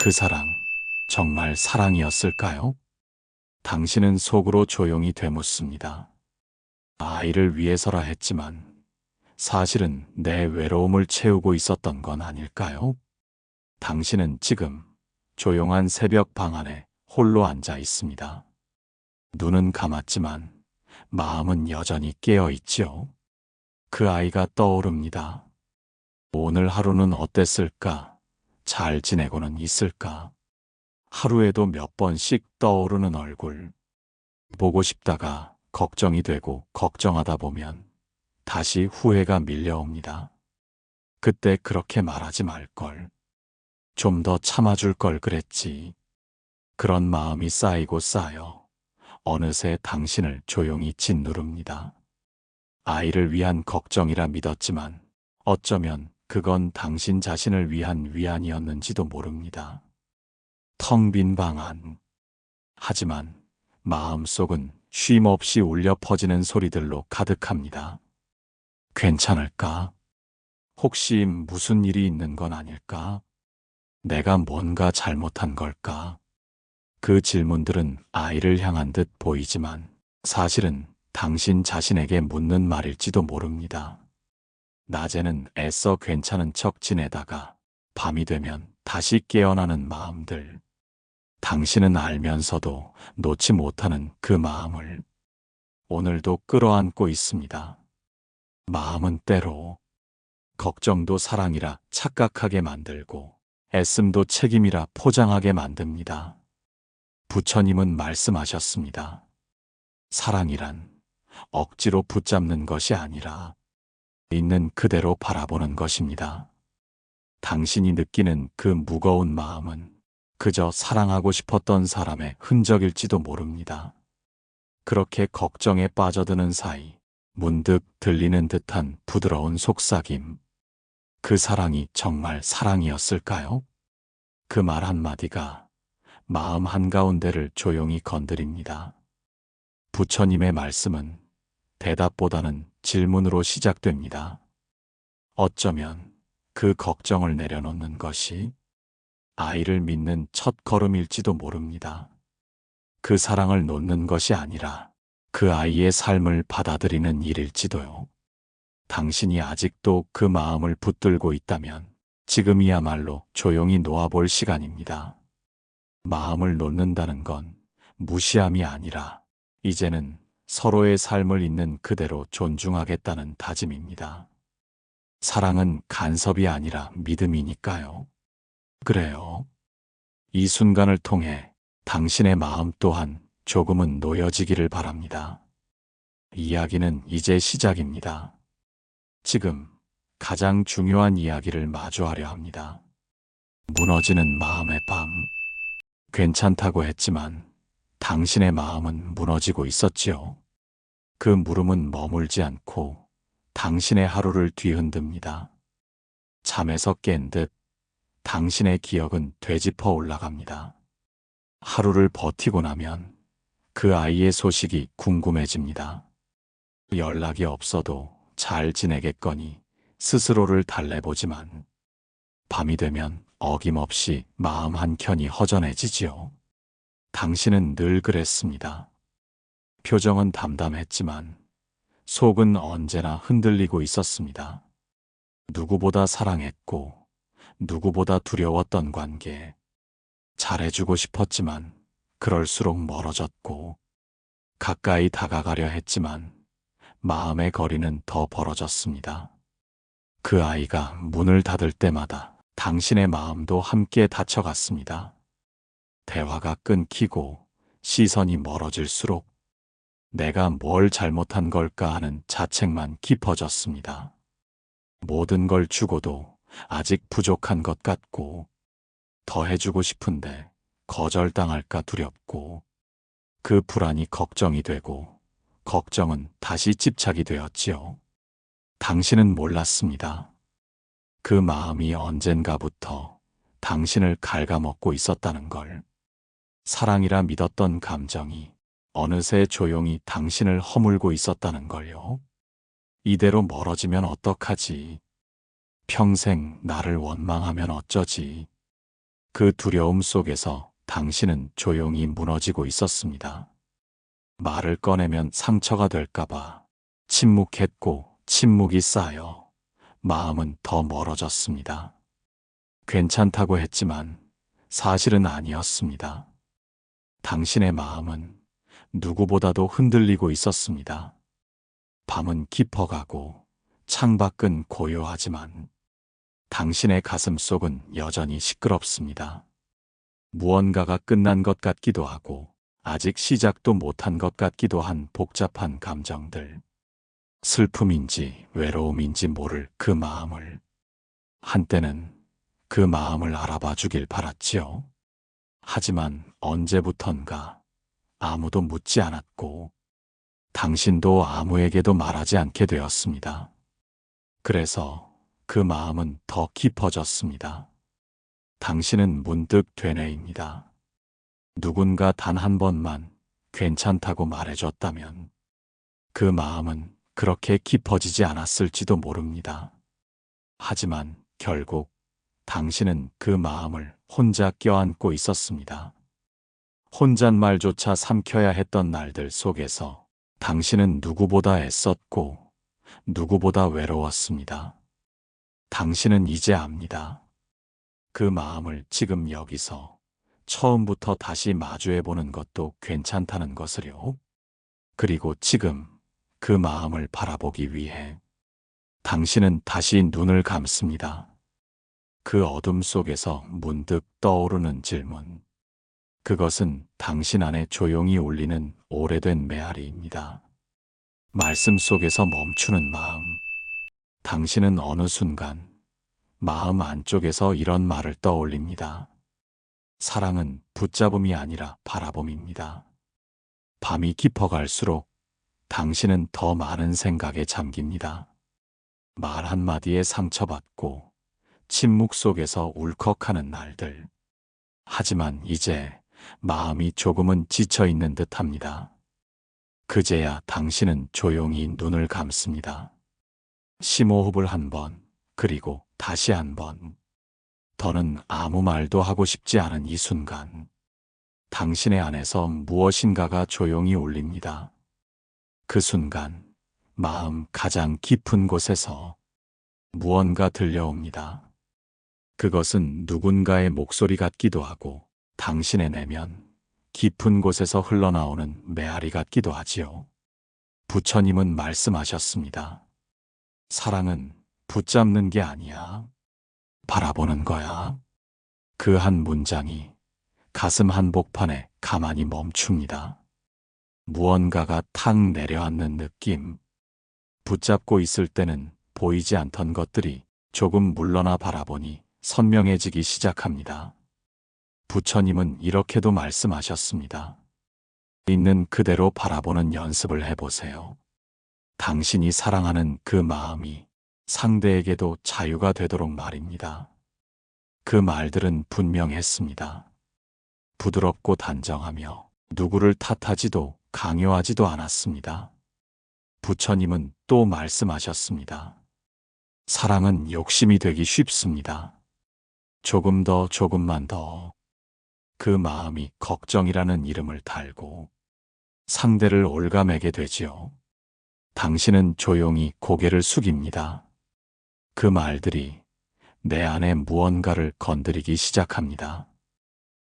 그 사랑, 정말 사랑이었을까요? 당신은 속으로 조용히 되묻습니다. 아이를 위해서라 했지만 사실은 내 외로움을 채우고 있었던 건 아닐까요? 당신은 지금 조용한 새벽 방 안에 홀로 앉아 있습니다. 눈은 감았지만 마음은 여전히 깨어 있지요. 그 아이가 떠오릅니다. 오늘 하루는 어땠을까? 잘 지내고는 있을까? 하루에도 몇 번씩 떠오르는 얼굴. 보고 싶다가 걱정이 되고 걱정하다 보면 다시 후회가 밀려옵니다. 그때 그렇게 말하지 말걸. 좀 더 참아줄 걸 그랬지. 그런 마음이 쌓이고 쌓여 어느새 당신을 조용히 짓누릅니다. 아이를 위한 걱정이라 믿었지만 어쩌면 그건 당신 자신을 위한 위안이었는지도 모릅니다. 텅 빈 방 안. 하지만 마음속은 쉼 없이 울려 퍼지는 소리들로 가득합니다. 괜찮을까? 혹시 무슨 일이 있는 건 아닐까? 내가 뭔가 잘못한 걸까? 그 질문들은 아이를 향한 듯 보이지만 사실은 당신 자신에게 묻는 말일지도 모릅니다. 낮에는 애써 괜찮은 척 지내다가 밤이 되면 다시 깨어나는 마음들. 당신은 알면서도 놓지 못하는 그 마음을 오늘도 끌어안고 있습니다. 마음은 때로 걱정도 사랑이라 착각하게 만들고 애씀도 책임이라 포장하게 만듭니다. 부처님은 말씀하셨습니다. 사랑이란 억지로 붙잡는 것이 아니라 있는 그대로 바라보는 것입니다. 당신이 느끼는 그 무거운 마음은 그저 사랑하고 싶었던 사람의 흔적일지도 모릅니다. 그렇게 걱정에 빠져드는 사이 문득 들리는 듯한 부드러운 속삭임. 그 사랑이 정말 사랑이었을까요? 그 말 한마디가 마음 한가운데를 조용히 건드립니다. 부처님의 말씀은 대답보다는 질문으로 시작됩니다. 어쩌면 그 걱정을 내려놓는 것이 아이를 믿는 첫 걸음일지도 모릅니다. 그 사랑을 놓는 것이 아니라 그 아이의 삶을 받아들이는 일일지도요. 당신이 아직도 그 마음을 붙들고 있다면 지금이야말로 조용히 놓아볼 시간입니다. 마음을 놓는다는 건 무시함이 아니라 이제는 서로의 삶을 있는 그대로 존중하겠다는 다짐입니다. 사랑은 간섭이 아니라 믿음이니까요. 그래요. 이 순간을 통해 당신의 마음 또한 조금은 놓여지기를 바랍니다. 이야기는 이제 시작입니다. 지금 가장 중요한 이야기를 마주하려 합니다. 무너지는 마음의 밤. 괜찮다고 했지만 당신의 마음은 무너지고 있었지요. 그 물음은 머물지 않고 당신의 하루를 뒤흔듭니다. 잠에서 깬 듯 당신의 기억은 되짚어 올라갑니다. 하루를 버티고 나면 그 아이의 소식이 궁금해집니다. 연락이 없어도 잘 지내겠거니 스스로를 달래보지만 밤이 되면 어김없이 마음 한켠이 허전해지지요. 당신은 늘 그랬습니다. 표정은 담담했지만 속은 언제나 흔들리고 있었습니다. 누구보다 사랑했고 누구보다 두려웠던 관계. 잘해주고 싶었지만 그럴수록 멀어졌고 가까이 다가가려 했지만 마음의 거리는 더 벌어졌습니다. 그 아이가 문을 닫을 때마다 당신의 마음도 함께 닫혀갔습니다. 대화가 끊기고 시선이 멀어질수록 내가 뭘 잘못한 걸까 하는 자책만 깊어졌습니다. 모든 걸 주고도 아직 부족한 것 같고 더 해주고 싶은데 거절당할까 두렵고 그 불안이 걱정이 되고 걱정은 다시 집착이 되었지요. 당신은 몰랐습니다. 그 마음이 언젠가부터 당신을 갉아먹고 있었다는 걸. 사랑이라 믿었던 감정이 어느새 조용히 당신을 허물고 있었다는 걸요. 이대로 멀어지면 어떡하지? 평생 나를 원망하면 어쩌지? 그 두려움 속에서 당신은 조용히 무너지고 있었습니다. 말을 꺼내면 상처가 될까봐 침묵했고 침묵이 쌓여 마음은 더 멀어졌습니다. 괜찮다고 했지만 사실은 아니었습니다. 당신의 마음은 누구보다도 흔들리고 있었습니다. 밤은 깊어가고 창밖은 고요하지만 당신의 가슴 속은 여전히 시끄럽습니다. 무언가가 끝난 것 같기도 하고 아직 시작도 못한 것 같기도 한 복잡한 감정들. 슬픔인지 외로움인지 모를 그 마음을. 한때는 그 마음을 알아봐 주길 바랐지요. 하지만 언제부턴가 아무도 묻지 않았고 당신도 아무에게도 말하지 않게 되었습니다. 그래서 그 마음은 더 깊어졌습니다. 당신은 문득 되뇌입니다. 누군가 단 한 번만 괜찮다고 말해줬다면 그 마음은 그렇게 깊어지지 않았을지도 모릅니다. 하지만 결국 당신은 그 마음을 혼자 껴안고 있었습니다. 혼잣말조차 삼켜야 했던 날들 속에서 당신은 누구보다 애썼고 누구보다 외로웠습니다. 당신은 이제 압니다. 그 마음을 지금 여기서 처음부터 다시 마주해보는 것도 괜찮다는 것을요. 그리고 지금 그 마음을 바라보기 위해 당신은 다시 눈을 감습니다. 그 어둠 속에서 문득 떠오르는 질문. 그것은 당신 안에 조용히 울리는 오래된 메아리입니다. 말씀 속에서 멈추는 마음. 당신은 어느 순간 마음 안쪽에서 이런 말을 떠올립니다. 사랑은 붙잡음이 아니라 바라봄입니다. 밤이 깊어갈수록 당신은 더 많은 생각에 잠깁니다. 말 한마디에 상처받고 침묵 속에서 울컥하는 날들. 하지만 이제 마음이 조금은 지쳐있는 듯합니다. 그제야 당신은 조용히 눈을 감습니다. 심호흡을 한 번, 그리고 다시 한 번. 더는 아무 말도 하고 싶지 않은 이 순간, 당신의 안에서 무엇인가가 조용히 울립니다. 그 순간, 마음 가장 깊은 곳에서 무언가 들려옵니다. 그것은 누군가의 목소리 같기도 하고, 당신의 내면, 깊은 곳에서 흘러나오는 메아리 같기도 하지요. 부처님은 말씀하셨습니다. 사랑은 붙잡는 게 아니야. 바라보는 거야. 그 한 문장이 가슴 한복판에 가만히 멈춥니다. 무언가가 탁 내려앉는 느낌. 붙잡고 있을 때는 보이지 않던 것들이 조금 물러나 바라보니 선명해지기 시작합니다. 부처님은 이렇게도 말씀하셨습니다. 있는 그대로 바라보는 연습을 해보세요. 당신이 사랑하는 그 마음이 상대에게도 자유가 되도록 말입니다. 그 말들은 분명했습니다. 부드럽고 단정하며 누구를 탓하지도 강요하지도 않았습니다. 부처님은 또 말씀하셨습니다. 사랑은 욕심이 되기 쉽습니다. 조금 더, 조금만 더. 그 마음이 걱정이라는 이름을 달고 상대를 올가매게 되지요. 당신은 조용히 고개를 숙입니다. 그 말들이 내 안에 무언가를 건드리기 시작합니다.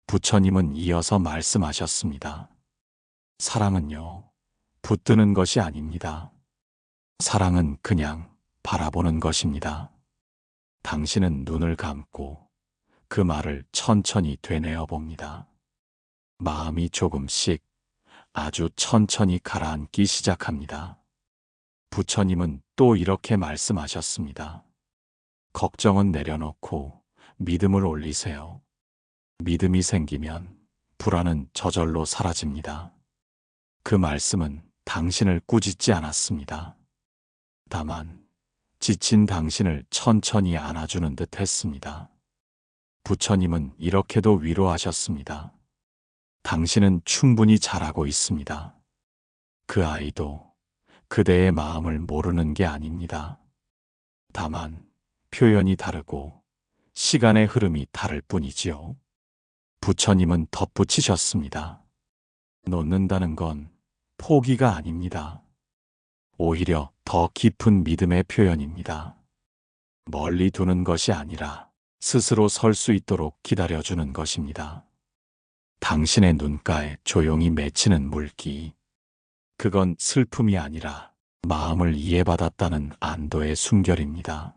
부처님은 이어서 말씀하셨습니다. 사랑은요, 붙드는 것이 아닙니다. 사랑은 그냥 바라보는 것입니다. 당신은 눈을 감고 그 말을 천천히 되뇌어 봅니다. 마음이 조금씩 아주 천천히 가라앉기 시작합니다. 부처님은 또 이렇게 말씀하셨습니다. 걱정은 내려놓고 믿음을 올리세요. 믿음이 생기면 불안은 저절로 사라집니다. 그 말씀은 당신을 꾸짖지 않았습니다. 다만 지친 당신을 천천히 안아주는 듯 했습니다. 부처님은 이렇게도 위로하셨습니다. 당신은 충분히 잘하고 있습니다. 그 아이도 그대의 마음을 모르는 게 아닙니다. 다만 표현이 다르고 시간의 흐름이 다를 뿐이지요. 부처님은 덧붙이셨습니다. 놓는다는 건 포기가 아닙니다. 오히려 더 깊은 믿음의 표현입니다. 멀리 두는 것이 아니라 스스로 설 수 있도록 기다려주는 것입니다. 당신의 눈가에 조용히 맺히는 물기. 그건 슬픔이 아니라 마음을 이해받았다는 안도의 순결입니다.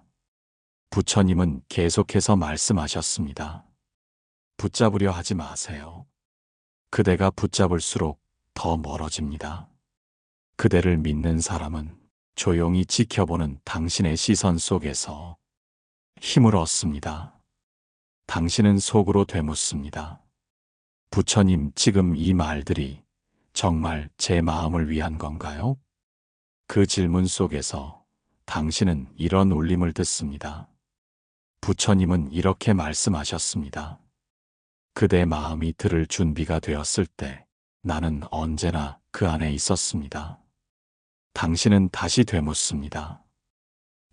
부처님은 계속해서 말씀하셨습니다. 붙잡으려 하지 마세요. 그대가 붙잡을수록 더 멀어집니다. 그대를 믿는 사람은 조용히 지켜보는 당신의 시선 속에서 힘을 얻습니다. 당신은 속으로 되묻습니다. 부처님, 지금 이 말들이 정말 제 마음을 위한 건가요? 그 질문 속에서 당신은 이런 울림을 듣습니다. 부처님은 이렇게 말씀하셨습니다. 그대 마음이 들을 준비가 되었을 때 나는 언제나 그 안에 있었습니다. 당신은 다시 되묻습니다.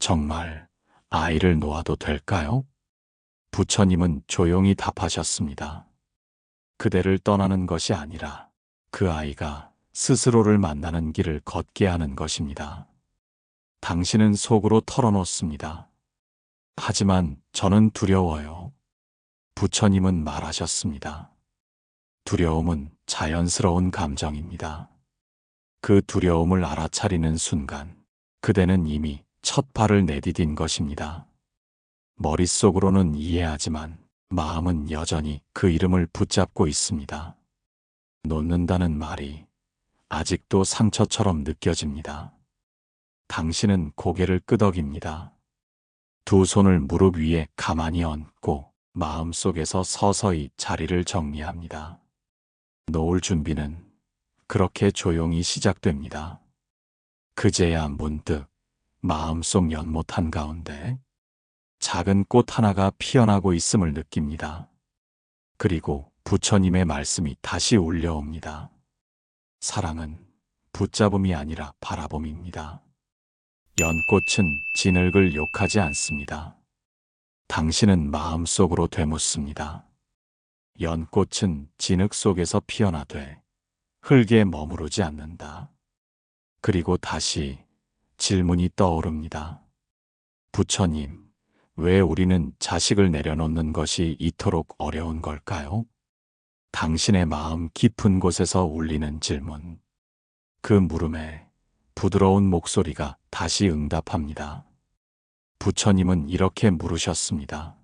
정말 아이를 놓아도 될까요? 부처님은 조용히 답하셨습니다. 그대를 떠나는 것이 아니라 그 아이가 스스로를 만나는 길을 걷게 하는 것입니다. 당신은 속으로 털어놓습니다. 하지만 저는 두려워요. 부처님은 말하셨습니다. 두려움은 자연스러운 감정입니다. 그 두려움을 알아차리는 순간 그대는 이미 첫 발을 내디딘 것입니다. 머릿속으로는 이해하지만 마음은 여전히 그 이름을 붙잡고 있습니다. 놓는다는 말이 아직도 상처처럼 느껴집니다. 당신은 고개를 끄덕입니다. 두 손을 무릎 위에 가만히 얹고 마음속에서 서서히 자리를 정리합니다. 놓을 준비는 그렇게 조용히 시작됩니다. 그제야 문득 마음속 연못 한가운데 작은 꽃 하나가 피어나고 있음을 느낍니다. 그리고 부처님의 말씀이 다시 울려옵니다. 사랑은 붙잡음이 아니라 바라봄입니다. 연꽃은 진흙을 욕하지 않습니다. 당신은 마음속으로 되묻습니다. 연꽃은 진흙 속에서 피어나되 흙에 머무르지 않는다. 그리고 다시 질문이 떠오릅니다. 부처님, 왜 우리는 자식을 내려놓는 것이 이토록 어려운 걸까요? 당신의 마음 깊은 곳에서 울리는 질문. 그 물음에 부드러운 목소리가 다시 응답합니다. 부처님은 이렇게 물으셨습니다.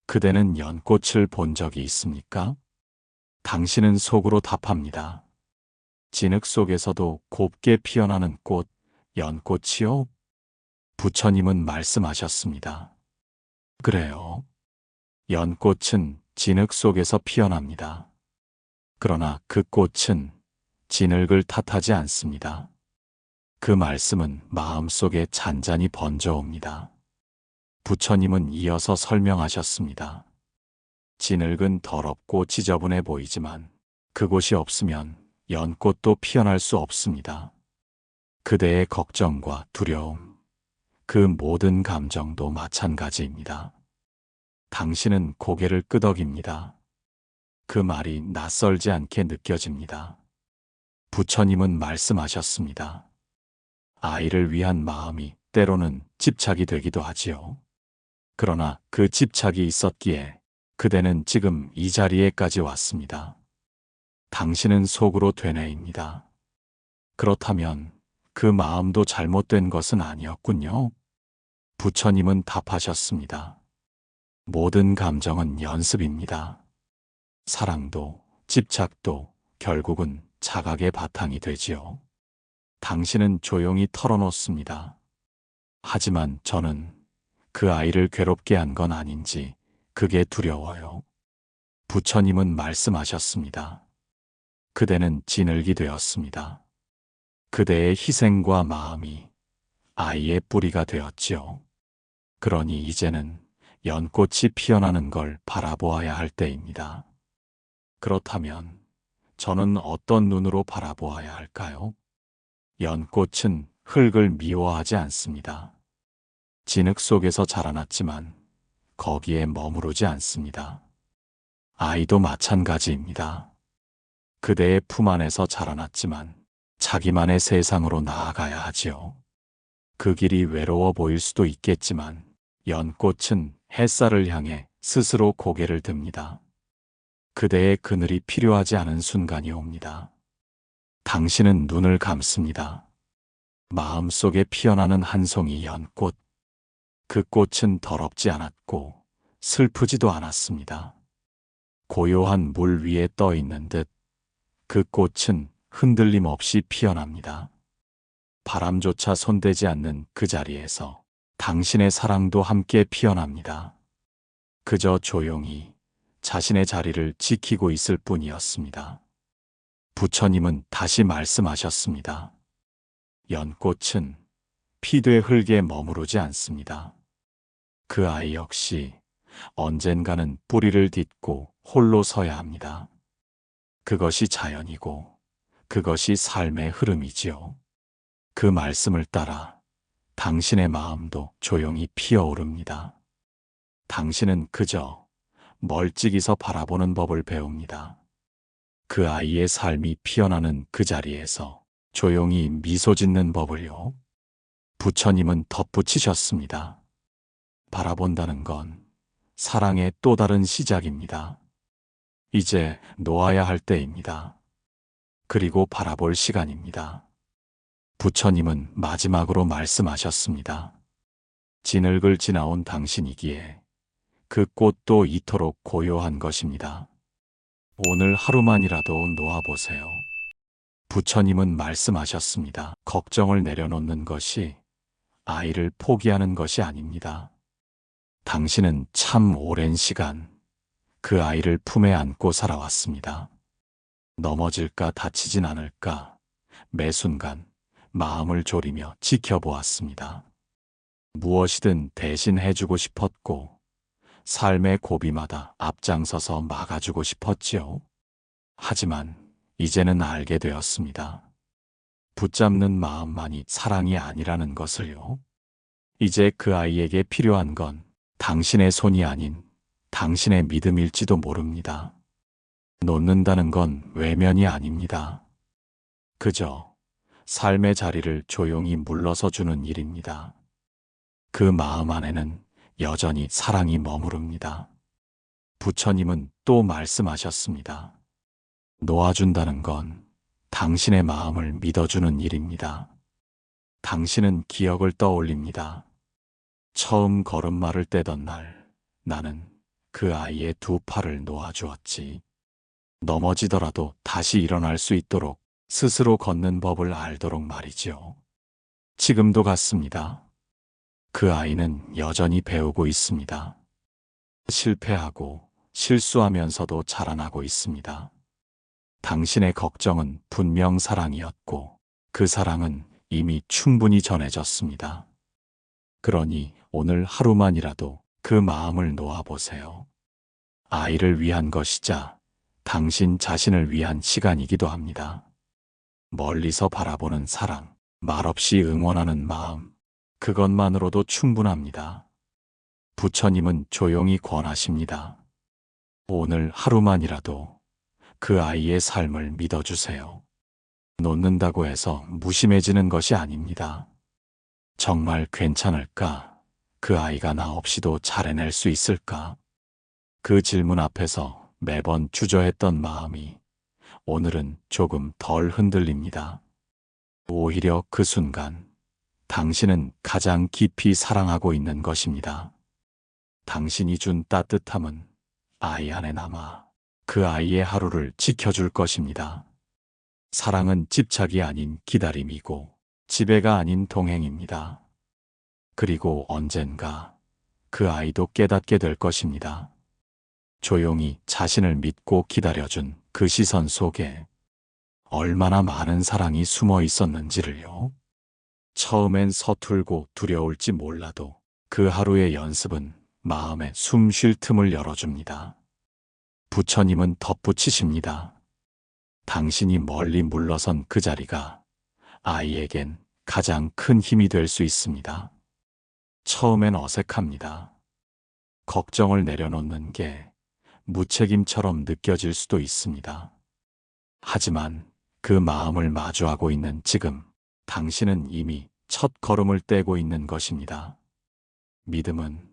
그대는 연꽃을 본 적이 있습니까? 당신은 속으로 답합니다. 진흙 속에서도 곱게 피어나는 꽃, 연꽃이요? 부처님은 말씀하셨습니다. 그래요. 연꽃은 진흙 속에서 피어납니다. 그러나 그 꽃은 진흙을 탓하지 않습니다. 그 말씀은 마음속에 잔잔히 번져옵니다. 부처님은 이어서 설명하셨습니다. 진흙은 더럽고 지저분해 보이지만 그곳이 없으면 연꽃도 피어날 수 없습니다. 그대의 걱정과 두려움, 그 모든 감정도 마찬가지입니다. 당신은 고개를 끄덕입니다. 그 말이 낯설지 않게 느껴집니다. 부처님은 말씀하셨습니다. 아이를 위한 마음이 때로는 집착이 되기도 하지요. 그러나 그 집착이 있었기에 그대는 지금 이 자리에까지 왔습니다. 당신은 속으로 되뇌입니다. 그렇다면 그 마음도 잘못된 것은 아니었군요. 부처님은 답하셨습니다. 모든 감정은 연습입니다. 사랑도 집착도 결국은 자각의 바탕이 되지요. 당신은 조용히 털어놓습니다. 하지만 저는 그 아이를 괴롭게 한 건 아닌지 그게 두려워요. 부처님은 말씀하셨습니다. 그대는 진흙이 되었습니다. 그대의 희생과 마음이 아이의 뿌리가 되었지요. 그러니 이제는 연꽃이 피어나는 걸 바라보아야 할 때입니다. 그렇다면 저는 어떤 눈으로 바라보아야 할까요? 연꽃은 흙을 미워하지 않습니다. 진흙 속에서 자라났지만 거기에 머무르지 않습니다. 아이도 마찬가지입니다. 그대의 품 안에서 자라났지만 자기만의 세상으로 나아가야 하지요. 그 길이 외로워 보일 수도 있겠지만 연꽃은 햇살을 향해 스스로 고개를 듭니다. 그대의 그늘이 필요하지 않은 순간이 옵니다. 당신은 눈을 감습니다. 마음속에 피어나는 한 송이 연꽃. 그 꽃은 더럽지 않았고 슬프지도 않았습니다. 고요한 물 위에 떠 있는 듯 그 꽃은 흔들림 없이 피어납니다. 바람조차 손대지 않는 그 자리에서 당신의 사랑도 함께 피어납니다. 그저 조용히 자신의 자리를 지키고 있을 뿐이었습니다. 부처님은 다시 말씀하셨습니다. 연꽃은 피되 흙에 머무르지 않습니다. 그 아이 역시 언젠가는 뿌리를 딛고 홀로 서야 합니다. 그것이 자연이고 그것이 삶의 흐름이지요. 그 말씀을 따라 당신의 마음도 조용히 피어오릅니다. 당신은 그저 멀찍이서 바라보는 법을 배웁니다. 그 아이의 삶이 피어나는 그 자리에서 조용히 미소 짓는 법을요. 부처님은 덧붙이셨습니다. 바라본다는 건 사랑의 또 다른 시작입니다. 이제 놓아야 할 때입니다. 그리고 바라볼 시간입니다. 부처님은 마지막으로 말씀하셨습니다. 진흙을 지나온 당신이기에 그 꽃도 이토록 고요한 것입니다. 오늘 하루만이라도 놓아보세요. 부처님은 말씀하셨습니다. 걱정을 내려놓는 것이 아이를 포기하는 것이 아닙니다. 당신은 참 오랜 시간 그 아이를 품에 안고 살아왔습니다. 넘어질까 다치진 않을까 매 순간 마음을 졸이며 지켜보았습니다. 무엇이든 대신 해주고 싶었고 삶의 고비마다 앞장서서 막아주고 싶었지요. 하지만 이제는 알게 되었습니다. 붙잡는 마음만이 사랑이 아니라는 것을요. 이제 그 아이에게 필요한 건 당신의 손이 아닌 당신의 믿음일지도 모릅니다. 놓는다는 건 외면이 아닙니다. 그저 삶의 자리를 조용히 물러서 주는 일입니다. 그 마음 안에는 여전히 사랑이 머무릅니다. 부처님은 또 말씀하셨습니다. 놓아준다는 건 당신의 마음을 믿어주는 일입니다. 당신은 기억을 떠올립니다. 처음 걸음마를 떼던 날, 나는 그 아이의 두 팔을 놓아주었지. 넘어지더라도 다시 일어날 수 있도록 스스로 걷는 법을 알도록 말이지요. 지금도 같습니다. 그 아이는 여전히 배우고 있습니다. 실패하고 실수하면서도 자라나고 있습니다. 당신의 걱정은 분명 사랑이었고 그 사랑은 이미 충분히 전해졌습니다. 그러니 오늘 하루만이라도 그 마음을 놓아보세요. 아이를 위한 것이자 당신 자신을 위한 시간이기도 합니다. 멀리서 바라보는 사랑, 말없이 응원하는 마음, 그것만으로도 충분합니다. 부처님은 조용히 권하십니다. 오늘 하루만이라도 그 아이의 삶을 믿어주세요. 놓는다고 해서 무심해지는 것이 아닙니다. 정말 괜찮을까? 그 아이가 나 없이도 잘 해낼 수 있을까? 그 질문 앞에서 매번 주저했던 마음이 오늘은 조금 덜 흔들립니다. 오히려 그 순간 당신은 가장 깊이 사랑하고 있는 것입니다. 당신이 준 따뜻함은 아이 안에 남아 그 아이의 하루를 지켜줄 것입니다. 사랑은 집착이 아닌 기다림이고 지배가 아닌 동행입니다. 그리고 언젠가 그 아이도 깨닫게 될 것입니다. 조용히 자신을 믿고 기다려준 그 시선 속에 얼마나 많은 사랑이 숨어 있었는지를요. 처음엔 서툴고 두려울지 몰라도 그 하루의 연습은 마음에 숨 쉴 틈을 열어줍니다. 부처님은 덧붙이십니다. 당신이 멀리 물러선 그 자리가 아이에겐 가장 큰 힘이 될 수 있습니다. 처음엔 어색합니다. 걱정을 내려놓는 게 무책임처럼 느껴질 수도 있습니다. 하지만 그 마음을 마주하고 있는 지금 당신은 이미 첫 걸음을 떼고 있는 것입니다. 믿음은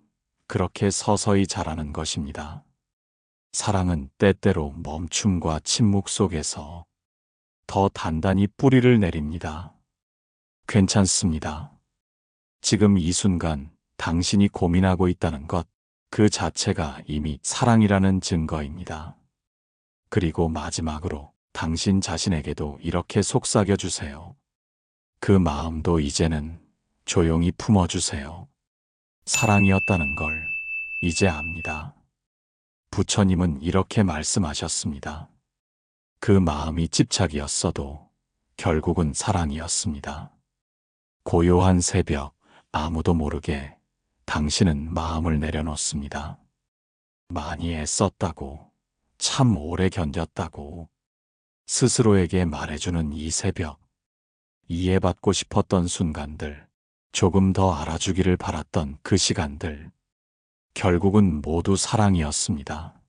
그렇게 서서히 자라는 것입니다. 사랑은 때때로 멈춤과 침묵 속에서 더 단단히 뿌리를 내립니다. 괜찮습니다. 지금 이 순간 당신이 고민하고 있다는 것, 그 자체가 이미 사랑이라는 증거입니다. 그리고 마지막으로 당신 자신에게도 이렇게 속삭여 주세요. 그 마음도 이제는 조용히 품어주세요. 사랑이었다는 걸 이제 압니다. 부처님은 이렇게 말씀하셨습니다. 그 마음이 집착이었어도 결국은 사랑이었습니다. 고요한 새벽, 아무도 모르게 당신은 마음을 내려놓습니다. 많이 애썼다고, 참 오래 견뎠다고 스스로에게 말해주는 이 새벽, 이해받고 싶었던 순간들, 조금 더 알아주기를 바랐던 그 시간들, 결국은 모두 사랑이었습니다.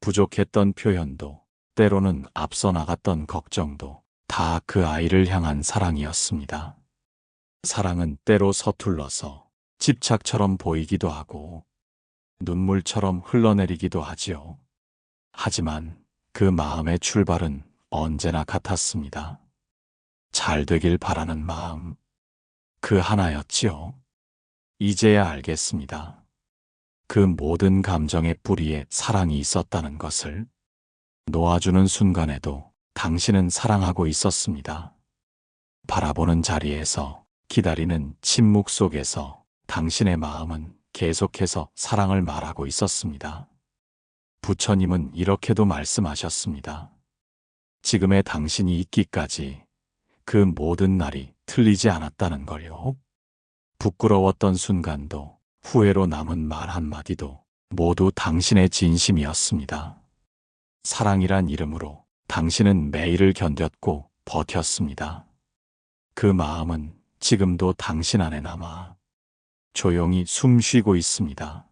부족했던 표현도, 때로는 앞서 나갔던 걱정도 다 그 아이를 향한 사랑이었습니다. 사랑은 때로 서툴러서 집착처럼 보이기도 하고 눈물처럼 흘러내리기도 하지요. 하지만 그 마음의 출발은 언제나 같았습니다. 잘 되길 바라는 마음, 그 하나였지요. 이제야 알겠습니다. 그 모든 감정의 뿌리에 사랑이 있었다는 것을. 놓아주는 순간에도 당신은 사랑하고 있었습니다. 바라보는 자리에서, 기다리는 침묵 속에서 당신의 마음은 계속해서 사랑을 말하고 있었습니다. 부처님은 이렇게도 말씀하셨습니다. 지금의 당신이 있기까지 그 모든 날이 틀리지 않았다는 걸요. 부끄러웠던 순간도, 후회로 남은 말 한마디도 모두 당신의 진심이었습니다. 사랑이란 이름으로 당신은 매일을 견뎠고 버텼습니다. 그 마음은 지금도 당신 안에 남아 조용히 숨 쉬고 있습니다.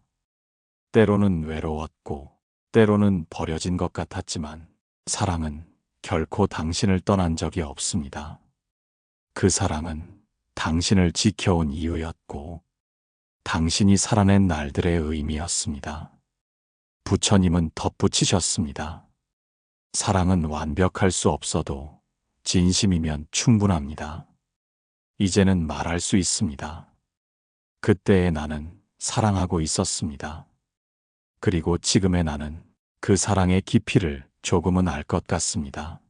때로는 외로웠고, 때로는 버려진 것 같았지만 사랑은 결코 당신을 떠난 적이 없습니다. 그 사랑은 당신을 지켜온 이유였고, 당신이 살아낸 날들의 의미였습니다. 부처님은 덧붙이셨습니다. 사랑은 완벽할 수 없어도 진심이면 충분합니다. 이제는 말할 수 있습니다. 그때의 나는 사랑하고 있었습니다. 그리고 지금의 나는 그 사랑의 깊이를 조금은 알 것 같습니다.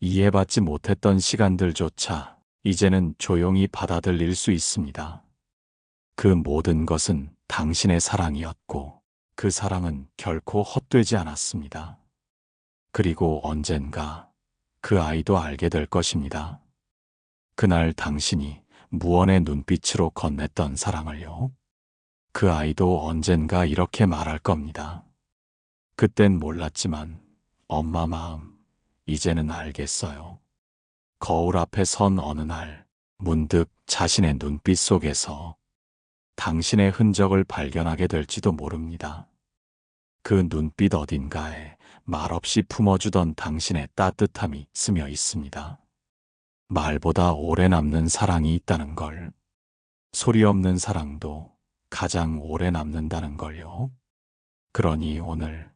이해받지 못했던 시간들조차 이제는 조용히 받아들일 수 있습니다. 그 모든 것은 당신의 사랑이었고, 그 사랑은 결코 헛되지 않았습니다. 그리고 언젠가 그 아이도 알게 될 것입니다. 그날 당신이 무언의 눈빛으로 건넸던 사랑을요. 그 아이도 언젠가 이렇게 말할 겁니다. 그땐 몰랐지만 엄마 마음 이제는 알겠어요. 거울 앞에 선 어느 날 문득 자신의 눈빛 속에서 당신의 흔적을 발견하게 될지도 모릅니다. 그 눈빛 어딘가에 말없이 품어주던 당신의 따뜻함이 스며 있습니다. 말보다 오래 남는 사랑이 있다는 걸, 소리 없는 사랑도 가장 오래 남는다는 걸요. 그러니 오늘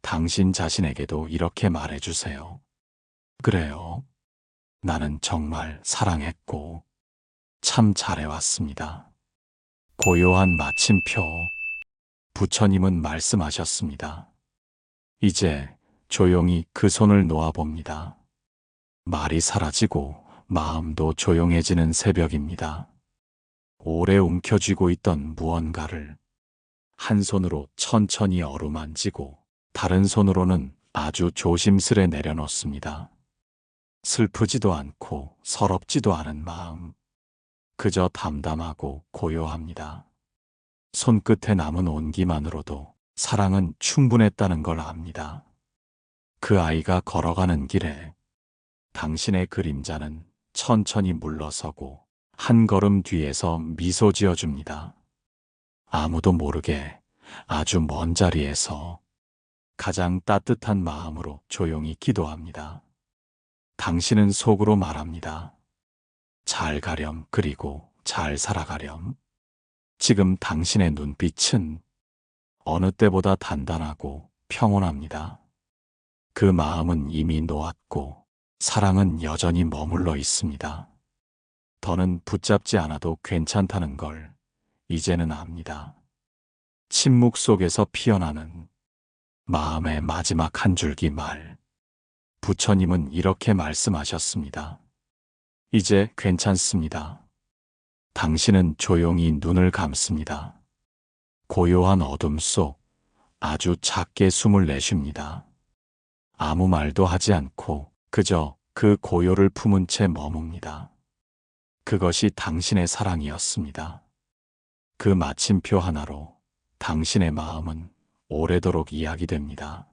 당신 자신에게도 이렇게 말해주세요. 그래요. 나는 정말 사랑했고 참 잘해왔습니다. 고요한 마침표. 부처님은 말씀하셨습니다. 이제 조용히 그 손을 놓아봅니다. 말이 사라지고 마음도 조용해지는 새벽입니다. 오래 움켜쥐고 있던 무언가를 한 손으로 천천히 어루만지고 다른 손으로는 아주 조심스레 내려놓습니다. 슬프지도 않고 서럽지도 않은 마음, 그저 담담하고 고요합니다. 손끝에 남은 온기만으로도 사랑은 충분했다는 걸 압니다. 그 아이가 걸어가는 길에 당신의 그림자는 천천히 물러서고 한 걸음 뒤에서 미소 지어줍니다. 아무도 모르게 아주 먼 자리에서 가장 따뜻한 마음으로 조용히 기도합니다. 당신은 속으로 말합니다. 잘 가렴, 그리고 잘 살아가렴. 지금 당신의 눈빛은 어느 때보다 단단하고 평온합니다. 그 마음은 이미 놓았고 사랑은 여전히 머물러 있습니다. 더는 붙잡지 않아도 괜찮다는 걸 이제는 압니다. 침묵 속에서 피어나는 마음의 마지막 한 줄기 말. 부처님은 이렇게 말씀하셨습니다. 이제 괜찮습니다. 당신은 조용히 눈을 감습니다. 고요한 어둠 속 아주 작게 숨을 내쉽니다. 아무 말도 하지 않고 그저 그 고요를 품은 채 머뭅니다. 그것이 당신의 사랑이었습니다. 그 마침표 하나로 당신의 마음은 오래도록 이야기됩니다.